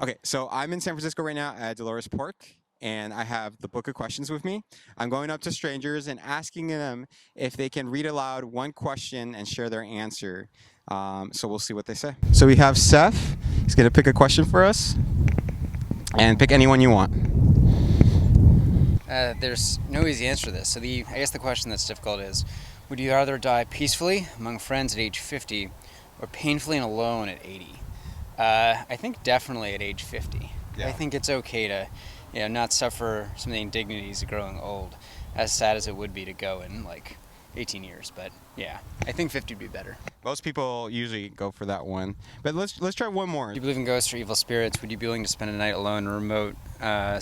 Okay, so I'm in San Francisco right now at Dolores Park, and I have the book of questions with me. I'm going up to strangers and asking them if they can read aloud one question and share their answer. So we'll see what they say. So we have Seth. He's going to pick a question for us, and pick anyone you want. There's no easy answer to this. So I guess the question that's difficult is, would you rather die peacefully among friends at age 50 or painfully and alone at 80? I think definitely at age 50. Yeah. I think it's okay to, not suffer some of the indignities of growing old, as sad as it would be to go in like 18 years. But yeah, I think 50 would be better. Most people usually go for that one, but let's try one more. Do you believe in ghosts or evil spirits? Would you be willing to spend a night alone in a remote,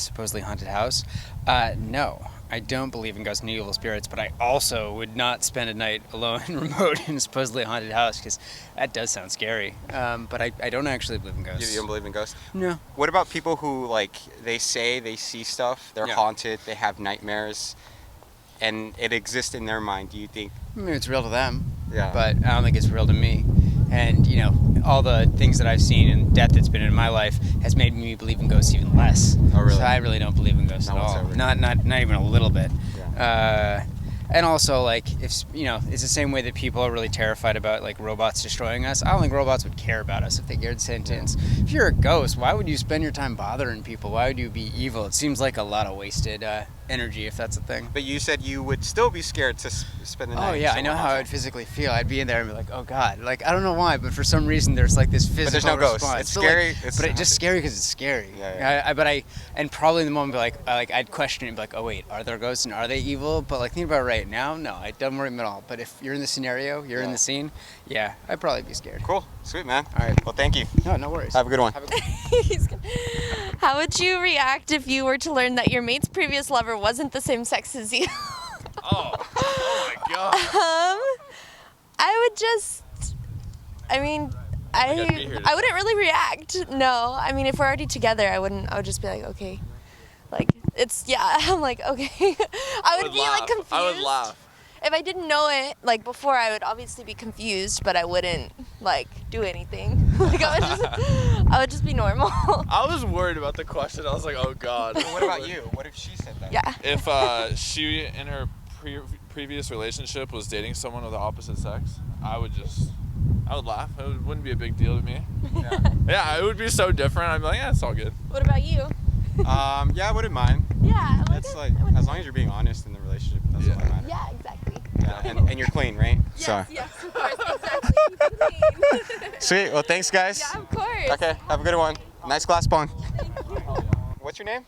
supposedly haunted house? No. I don't believe in ghosts and evil spirits, but I also would not spend a night alone and remote in a supposedly haunted house, because that does sound scary. But I don't actually believe in ghosts. You don't believe in ghosts? No. What about people who, they say they see stuff, they're haunted, they have nightmares, and it exists in their mind? Do you think... I mean, it's real to them, yeah, but I don't think it's real to me. And, all the things that I've seen and death that's been in my life has made me believe in ghosts even less. Oh, really? So I really don't believe in ghosts at all. Not even a little bit. Yeah. And also, if it's the same way that people are really terrified about robots destroying us. I don't think robots would care about us if they cared sentience. Yeah. If you're a ghost, why would you spend your time bothering people? Why would you be evil? It seems like a lot of wasted energy, if that's a thing. But you said you would still be scared to spend the night. Oh yeah, I know how I would physically feel. I'd be in there and be like, oh god, I don't know why, but for some reason there's this physical response. But there's no response. ghost. It's scary. But it's just scary because it's scary. Yeah. And probably in the moment, I'd question it and be like, oh wait, are there ghosts and are they evil? But think about it right now, no, it doesn't worry me at all. But if you're in the scenario, you're in the scene, yeah, I'd probably be scared. Cool, sweet man. All right, well, thank you. No worries. Have a good one. How would you react if you were to learn that your mate's previous lover wasn't the same sex as you? Oh my god. I would just, I wouldn't really react. No, if we're already together, I would just be like, okay. I'm like, okay. I would be confused. I would laugh. If I didn't know it, before, I would obviously be confused, but I wouldn't, do anything. I would just be normal. I was worried about the question. I was like, oh god. Well, what about you? What if she said that? Yeah. If she, in her previous relationship, was dating someone of the opposite sex, I would laugh. It wouldn't be a big deal to me. Yeah, it would be so different. I'd be like, yeah, it's all good. What about you? Yeah, I wouldn't mind. Yeah. It's as long as you're being honest in the relationship, that's all that matters. Yeah, exactly. Yeah, and you're clean, right? Yes, of course, exactly. Sweet. Well, thanks, guys. Yeah, of course. Okay, have a good one. Nice glass bong. What's your name?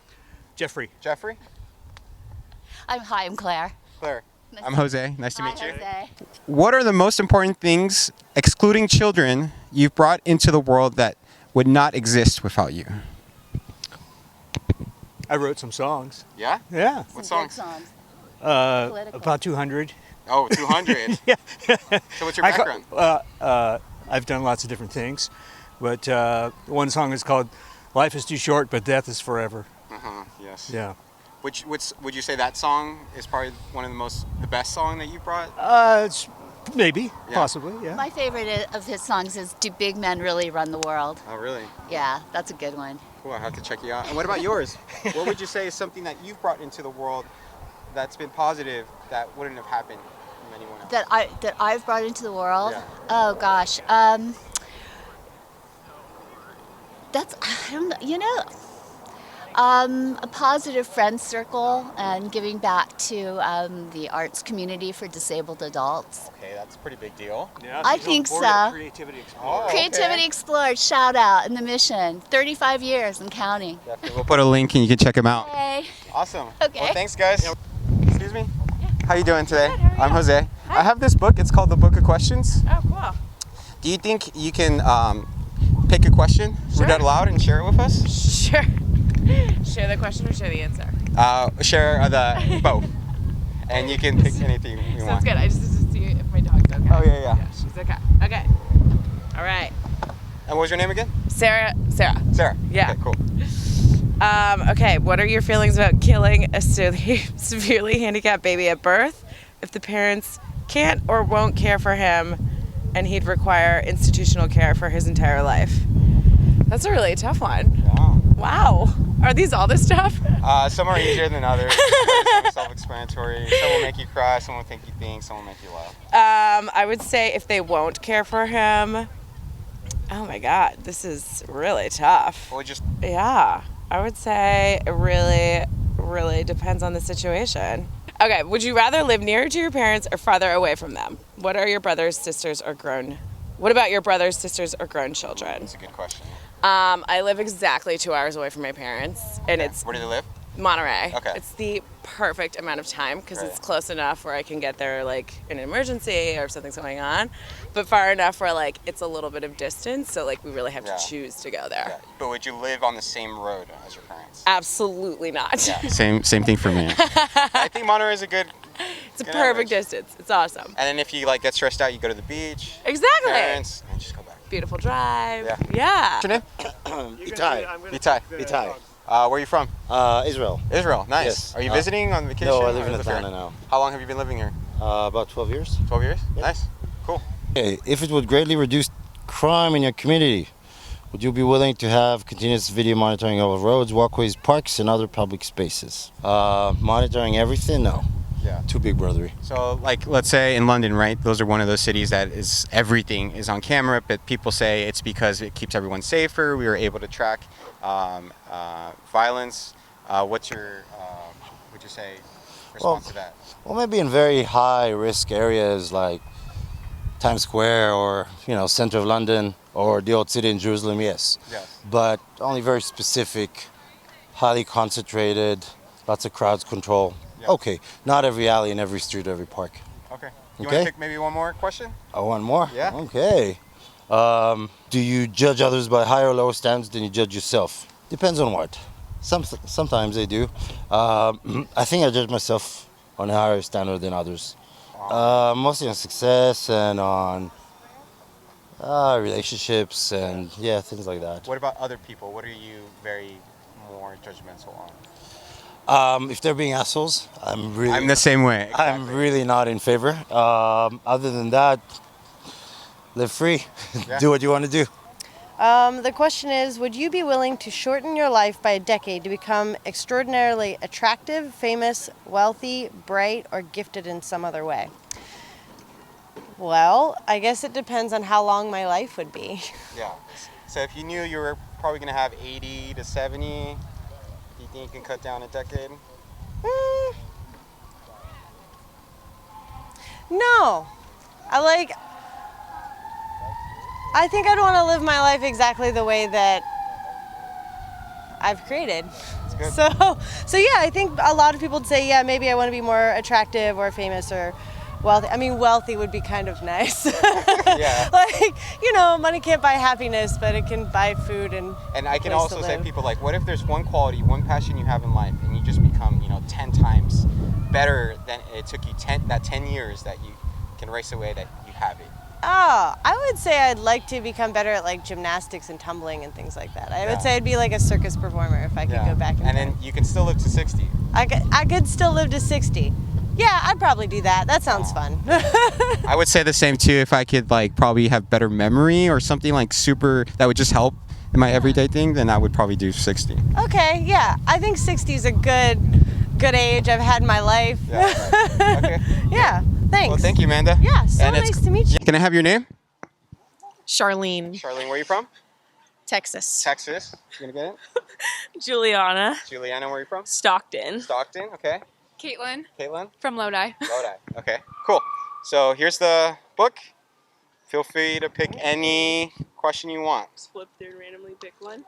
Jeffrey. Jeffrey? Hi, I'm Claire. Claire. I'm Jose. Nice to meet you. Jose. What are the most important things, excluding children, you've brought into the world that would not exist without you? I wrote some songs. Yeah? Yeah. What Some good songs? About 200. Oh, 200. Yeah. So what's your background? I've done lots of different things, but one song is called "Life is Too Short, but Death is Forever." Yes. Yeah. Would you say that song is probably one of the best song that you brought? It's maybe, possibly, yeah. My favorite of his songs is "Do Big Men Really Run the World?" Oh, really? Yeah, that's a good one. Cool, I'll have to check you out. And what about yours? What would you say is something that you've brought into the world that's been positive that wouldn't have happened from anyone else? That I've brought into the world? Yeah. Oh gosh. That's, I don't know, a positive friend circle and giving back to the arts community for disabled adults. Okay, that's a pretty big deal. Yeah, I think so. Creativity Explorer. Creativity Explored, shout out, in the mission. 35 years and counting. Definitely. We'll put a link and you can check them out. Hey. Awesome. Okay. Well, thanks, guys. Excuse me? Yeah. How you doing today? Good, how are you? I'm Jose. Hi. I have this book. It's called The Book of Questions. Oh, cool. Do you think you can pick a question, Sure. read it aloud, and share it with us? Sure. Share the question or share the answer? Share the both. And you can pick anything you want. Sounds good. I just need to see if my dog's okay. Oh, yeah. She's okay. Okay. All right. And what was your name again? Sarah. Sarah. Yeah. Okay, cool. Okay, what are your feelings about killing a severely handicapped baby at birth if the parents can't or won't care for him and he'd require institutional care for his entire life? That's a really tough one. Yeah. Wow. Are these all the stuff? Some are easier than others. Some are self-explanatory. Some will make you cry. Some will make you think. Some will make you laugh. I would say if they won't care for him. Oh my God, this is really tough. Well, just Yeah, I would say it really, really depends on the situation. Okay, would you rather live nearer to your parents or farther away from them? What are your brothers, sisters, or grown? What about your brothers, sisters, or grown children? that's a good question. I live exactly 2 hours away from my parents, and it's Where do they live? Monterey. Okay. It's the perfect amount of time because Right. it's close enough where I can get there like in an emergency or if something's going on, but far enough where like it's a little bit of distance, so like we really have Yeah. to choose to go there. Yeah. But would you live on the same road as your parents? Absolutely not. Yeah. Same thing for me. I think Monterey is a good. It's a good perfect average. distance. It's awesome. And then if you like get stressed out, you go to the beach. Exactly. Parents, and just go back. Beautiful drive. Yeah. Yeah. What's your name? Itai. Itai. Itai. Where are you from? Israel. Israel. Nice. Yes. Are you visiting on vacation? No, I or live in here? Atlanta now. How long have you been living here? About 12 years. 12 years? Yeah. Nice. Cool. Okay, if it would greatly reduce crime in your community, would you be willing to have continuous video monitoring of roads, walkways, parks, and other public spaces? Monitoring everything? No. Yeah. Too big, brothery. So, like, let's say in London, right? Those are one of those cities that is everything is on camera, but people say it's because it keeps everyone safer. We were able to track violence. What's your, would you say, response to that? Well, maybe in very high-risk areas like Times Square or, center of London or the old city in Jerusalem, yes. Yes. But only very specific, highly concentrated, lots of crowds control. Yeah. Okay, not every alley and every street, every park. Okay. You Okay. want to pick maybe one more question? Oh, one more? Yeah. Okay. Do you judge others by higher or lower standards than you judge yourself? Depends on what. Sometimes I do. I think I judge myself on a higher standard than others. Mostly on success and on relationships and things like that. What about other people? What are you very more judgmental on? If they're being assholes, I'm the same way. I'm really not in favor. Other than that, live free. Yeah. Do what you want to do. The question is, would you be willing to shorten your life by a decade to become extraordinarily attractive, famous, wealthy, bright, or gifted in some other way? Well, I guess it depends on how long my life would be. Yeah. So if you knew you were probably going to have 80 to 70, do you think you can cut down a decade? No. I think I'd want to live my life exactly the way that I've created. That's good. So yeah, I think a lot of people would say, yeah, maybe I want to be more attractive or famous or wealthy. I mean, wealthy would be kind of nice. Yeah. Money can't buy happiness, but it can buy food and And I can place also to say live. people like, what if there's one quality, one passion you have in life, and you just become, 10 times better than it took you 10 years that you can race away that you have it. Oh, I would say I'd like to become better at like gymnastics and tumbling and things like that. I would say I'd be like a circus performer if I could go back in And time. then you can still live to 60. I could still live to 60. Yeah, I'd probably do that. That sounds fun. I would say the same too if I could probably have better memory or something super that would just help in my everyday thing, then I would probably do 60. Okay, yeah. I think 60 is a good age I've had in my life. Yeah, right. Okay. Yeah, thanks. Well, thank you, Amanda. Yeah, so And it's- nice to meet you. Can I have your name? Charlene, Charlene, where are you from? Texas. Texas. You gonna get it? Juliana, Juliana, where are you from? Stockton. Stockton, okay. Caitlin, Caitlin? from Lodi. Lodi. Okay, cool. So here's the book. Feel free to pick any question you want. Flip through and randomly pick one.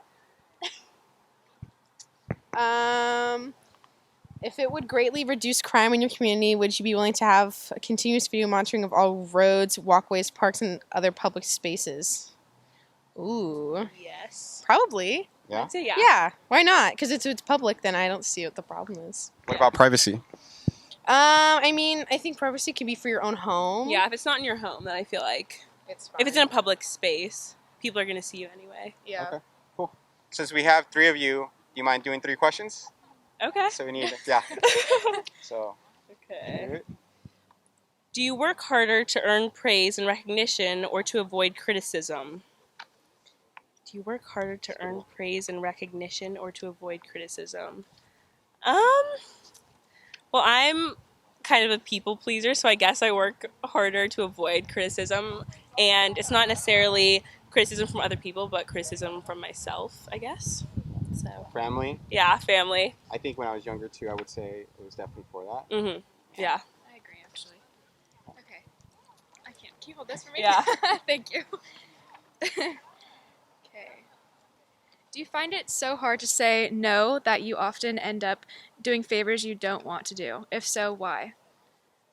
If it would greatly reduce crime in your community, would you be willing to have a continuous video monitoring of all roads, walkways, parks, and other public spaces? Ooh. Yes. Probably. Yeah? I'd say yeah. Yeah, why not? Because it's public, then I don't see what the problem is. What about privacy? I think privacy can be for your own home. Yeah, if it's not in your home, then I feel like It's fine. if it's in a public space, people are going to see you anyway. Yeah. Okay, cool. Since we have 3 of you, do you mind doing 3 questions? Okay. So we need, yeah. So. Okay. Do you work harder to earn praise and recognition or to avoid criticism? Do you work harder to earn praise and recognition or to avoid criticism? Well, I'm kind of a people pleaser, so I guess I work harder to avoid criticism. And it's not necessarily criticism from other people, but criticism from myself, I guess. So, Family. yeah, family. I think when I was younger too, I would say it was definitely for that. Mm-hmm. Yeah. I agree, actually. Okay. I can't. Can you hold this for me? Yeah. Thank you. Okay. Do you find it so hard to say no that you often end up doing favors you don't want to do? If so, why?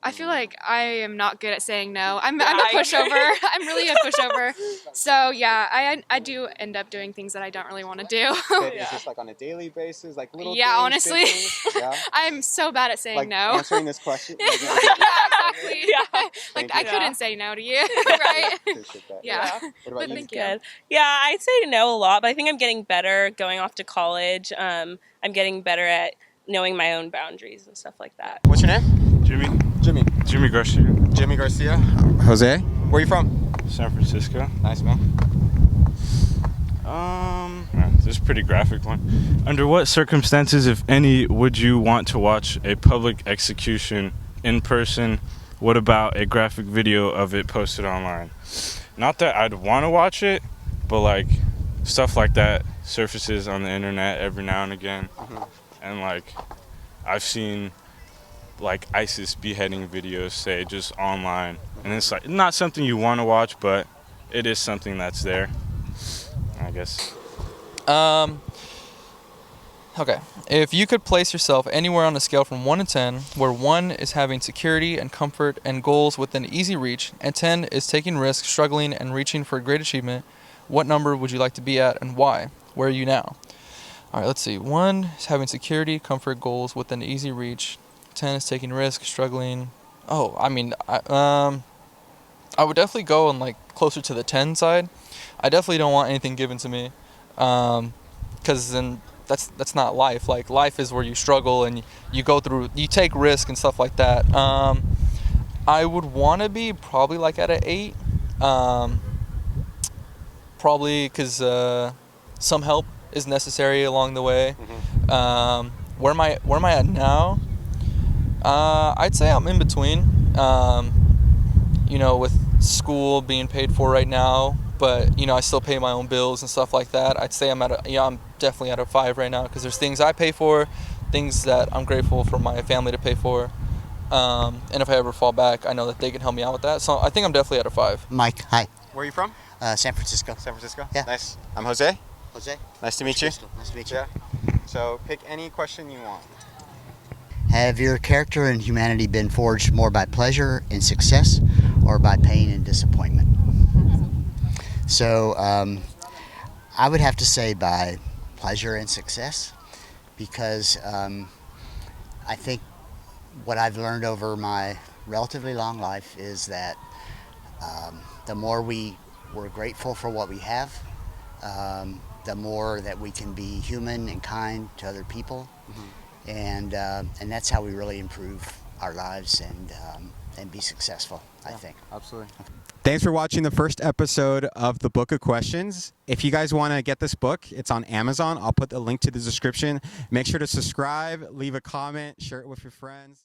I feel like I am not good at saying no. I'm a pushover. I'm really a pushover. So yeah, I do end up doing things that I don't really want to do. Is this like on a daily basis, like little Yeah, things, honestly. big things? Yeah. I'm so bad at saying Like no. answering this question. Yeah, exactly. Yeah. Like Thank you. I couldn't say no to you, right? Appreciate that. Yeah. What about But you? thank you. Good. Yeah, I'd say no a lot, but I think I'm getting better going off to college. I'm getting better at knowing my own boundaries and stuff like that. What's your name? Jimmy. Jimmy. Jimmy Garcia. Jimmy Garcia. Jose. Where are you from? San Francisco. Nice, man. This is a pretty graphic one. Under what circumstances, if any, would you want to watch a public execution in person? What about a graphic video of it posted online? Not that I'd want to watch it, but like stuff like that surfaces on the internet every now and again. And like I've seen like ISIS beheading videos, say, just online, and it's like not something you want to watch, but it is something that's there, I guess. Okay, if you could place yourself anywhere on a scale from 1 to 10, where 1 is having security and comfort and goals within easy reach, and 10 is taking risks, struggling, and reaching for a great achievement, what number would you like to be at and why? Where are you now? All right, let's see. 1 is having security, comfort, goals within easy reach. 10 is taking risks, struggling. Oh, I mean, I would definitely go on like closer to the 10 side. I definitely don't want anything given to me, because then that's not life. Like life is where you struggle and you go through, you take risk and stuff like that. I would want to be probably like at an 8, probably because some help is necessary along the way. Where am I at now? I'd say I'm in between. With school being paid for right now, but I still pay my own bills and stuff like that. I'd say I'm definitely at a 5 right now, because there's things I pay for, things that I'm grateful for my family to pay for, and if I ever fall back, I know that they can help me out with that. So I think I'm definitely at a 5. Mike, hi. Where are you from? San Francisco. San Francisco? Yeah. Nice. I'm Jose. Jose. Nice to meet you. Nice to meet you. Yeah. So pick any question you want. Have your character and humanity been forged more by pleasure and success or by pain and disappointment? So I would have to say by pleasure and success, because I think what I've learned over my relatively long life is that the more we're grateful for what we have, the more that we can be human and kind to other people. And that's how we really improve our lives and be successful, I think. Absolutely. Thanks for watching the first episode of the Book of Questions. If you guys want to get this book, it's on Amazon. I'll put the link to the description. Make sure to subscribe, leave a comment, share it with your friends.